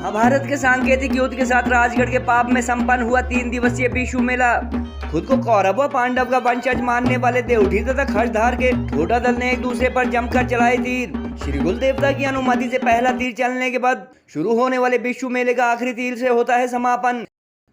महाभारत के सांकेतिक युद्ध के साथ राजगढ़ के पाप में संपन्न हुआ 3 दिवसीय बिशु मेला। खुद को कौरव व पांडव का वंशज मानने वाले देवठी तथा खर्चधार के ठोडा दल ने एक दूसरे पर जमकर चलाए तीर। श्री कुल देवता की अनुमति से पहला तीर चलने के बाद शुरू होने वाले बिशु मेले का आखिरी तीर से होता है समापन।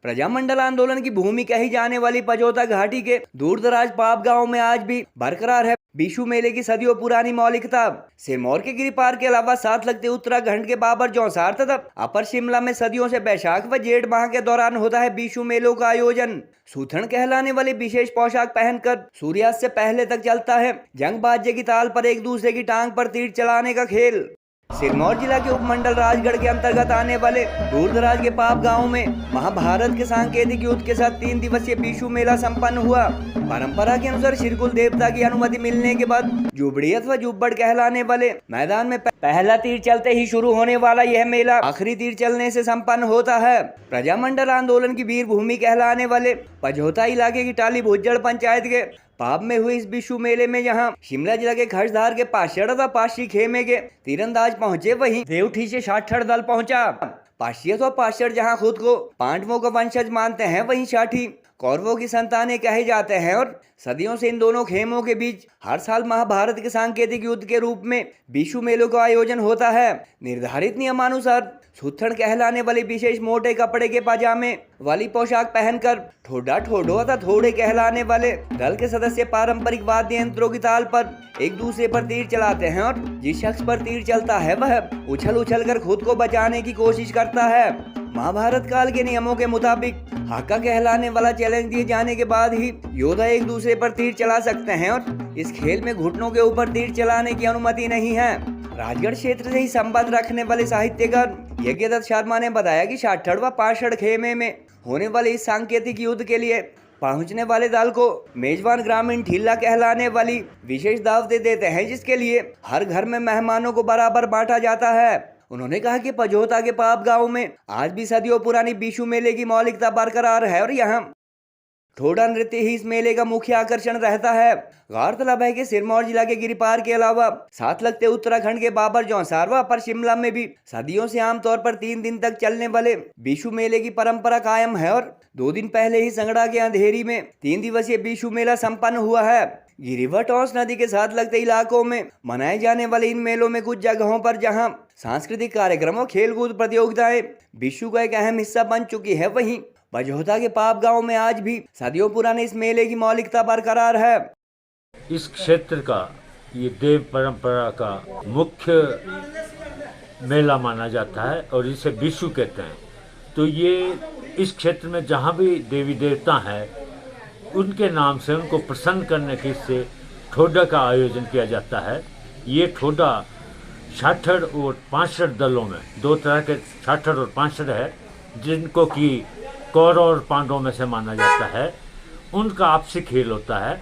प्रजामंडल आंदोलन की भूमि कही जाने वाली पजोता घाटी के दूर दराज पाप गांव में आज भी बरकरार है बिशु मेले की सदियों पुरानी मौलिकता। सिरमौर के गिरिपार के अलावा साथ लगते उत्तराखंड के बाबर जौसार तथा अपर शिमला में सदियों से बैशाख व जेठ माह के दौरान होता है बिशु मेलों का आयोजन। सूथन कहलाने वाली विशेष पोशाक पहनकर सूर्यास्त से पहले तक चलता है जंग बाजे की ताल पर एक दूसरे की टांग पर तीर चलाने का खेल। सिरमौर जिला के उपमंडल राजगढ़ के अंतर्गत आने वाले दूर दराज के पाप गांव में महाभारत के सांकेतिक युद्ध के साथ 3 दिवसीय बिशु मेला संपन्न हुआ। परंपरा के अनुसार श्रीकुल देवता की अनुमति मिलने के बाद जुबड़ी अथवा जुब्बड़ कहलाने वाले मैदान में पहला तीर चलते ही शुरू होने वाला यह मेला आखिरी तीर चलने से संपन्न होता है। प्रजामंडल आंदोलन की वीर भूमि कहलाने वाले पझोता इलाके की टाली भुज्जड़ पंचायत के पाप में हुए इस बिशु मेले में जहां शिमला जिला के खर्चधार के पाषाण तथा पाशी खेमे के तीरंदाज पहुंचे, वहीं देवठी से साठड़ दल पहुंचा। पाशी अथवा पाषाण जहां खुद को पांडवों का वंशज मानते हैं, वहीं साठी कौरवों की संतानें कहे जाते हैं और सदियों से इन दोनों खेमों के बीच हर साल महाभारत के सांकेतिक युद्ध के रूप में बिशु मेलों का आयोजन होता है। निर्धारित नियमानुसार सुथड़ कहलाने वाले विशेष मोटे कपड़े के पाजामे वाली पोशाक पहनकर ठोडा ठोडो अथवा थोड़े कहलाने वाले दल के सदस्य पारंपरिक वाद्य यंत्रों की ताल पर एक दूसरे पर तीर चलाते हैं और जिस शख्स पर तीर चलता है वह उछल उछल कर खुद को बचाने की कोशिश करता है। महाभारत काल के नियमों के मुताबिक हाका कहलाने वाला चैलेंज दिए जाने के बाद ही योद्धा एक दूसरे पर तीर चला सकते हैं और इस खेल में घुटनों के ऊपर तीर चलाने की अनुमति नहीं है। राजगढ़ क्षेत्र से ही संबंध रखने वाले साहित्यकार यज्ञदत्त शर्मा ने बताया कि साठड़ व पाषाण खेमे में होने वाले इस सांकेतिक युद्ध के लिए पहुंचने वाले दल को मेजबान ग्रामीण ठीला कहलाने वाली विशेष दावतें देते हैं, जिसके लिए हर घर में मेहमानों को बराबर बांटा जाता है। उन्होंने कहा कि पझोता के पाप गांव में आज भी सदियों पुरानी बिशु मेले की मौलिकता बरकरार है और यहाँ ठोडा नृत्य ही इस मेले का मुख्य आकर्षण रहता है। गौरतलब है कि सिरमौर जिला के गिरिपार के अलावा साथ लगते उत्तराखंड के बाबर जौसार व अपर शिमला में भी सदियों से आमतौर पर 3 दिन तक चलने वाले बिशु मेले की परंपरा कायम है और 2 दिन पहले ही संगड़ा के अंधेरी में 3 दिवसीय बिशु मेला संपन्न हुआ है। गिरि व टॉस नदी के साथ लगते इलाकों में मनाए जाने वाले इन मेलों में कुछ जगहों पर जहां सांस्कृतिक कार्यक्रमों खेलकूद प्रतियोगिताएं बिशु का एक अहम हिस्सा बन चुकी है, वहीं पझोता के पाप गांव में आज भी सदियों पुराने इस मेले की मौलिकता बरकरार है। इस क्षेत्र का ये देव परंपरा का मुख्य मेला माना जाता है और इसे बिशु कहते हैं। तो ये इस क्षेत्र में जहाँ भी देवी देवता हैं उनके नाम से उनको प्रसन्न करने के से ठोडा का आयोजन किया जाता है। ये ठोडा साठड़ और पाषाण दलों में 2 तरह के साठड़ और पाषाण है, जिनको कि कौरव और पांडवों में से माना जाता है। उनका आपसी खेल होता है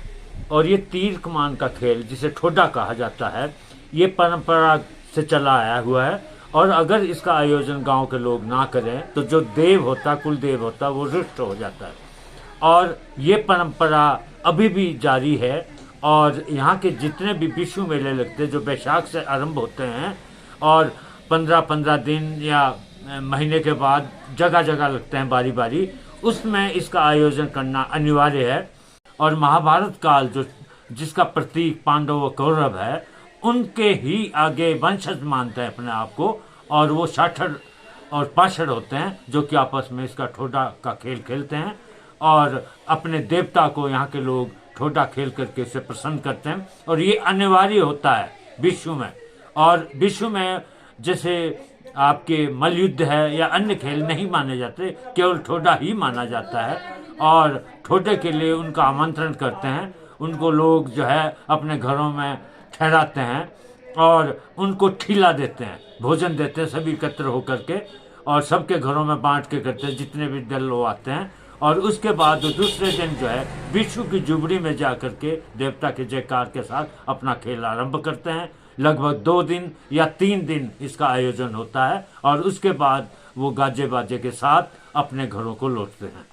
और ये तीर कमान का खेल जिसे ठोडा कहा जाता है, ये परंपरा से चला आया हुआ है। और अगर इसका आयोजन गांव के लोग ना करें तो जो देव होता, कुल देव होता, वो रुष्ट हो जाता है। और ये परंपरा अभी भी जारी है और यहाँ के जितने भी बिशु मेले लगते हैं जो बैशाख से आरंभ होते हैं और 15-15 दिन या महीने के बाद जगह जगह लगते हैं बारी बारी, उसमें इसका आयोजन करना अनिवार्य है। और महाभारत काल जो जिसका प्रतीक पांडव व कौरव है, उनके ही आगे वंशज मानते हैं अपने आप को और वो साठड़ और पाषाण होते हैं जो कि आपस में इसका ठोडा का खेल खेलते हैं और अपने देवता को यहाँ के लोग ठोडा खेल करके इसे प्रसन्न करते हैं। और ये अनिवार्य होता है बिशु में। और बिशु में जैसे आपके मल्लयुद्ध है या अन्य खेल नहीं माने जाते, केवल ठोडा ही माना जाता है। और ठोडे के लिए उनका आमंत्रण करते हैं, उनको लोग जो है अपने घरों में ठहराते हैं और उनको ठीला देते हैं, भोजन देते हैं सभी एकत्र होकर के और सबके घरों में बांट के करते हैं जितने भी दल लोग आते हैं। और उसके बाद दूसरे दिन जो है बिशु की जुबड़ी में जा कर के देवता के जयकार के साथ अपना खेल आरंभ करते हैं। लगभग 2 दिन या 3 दिन इसका आयोजन होता है और उसके बाद वो गाजे बाजे के साथ अपने घरों को लौटते हैं।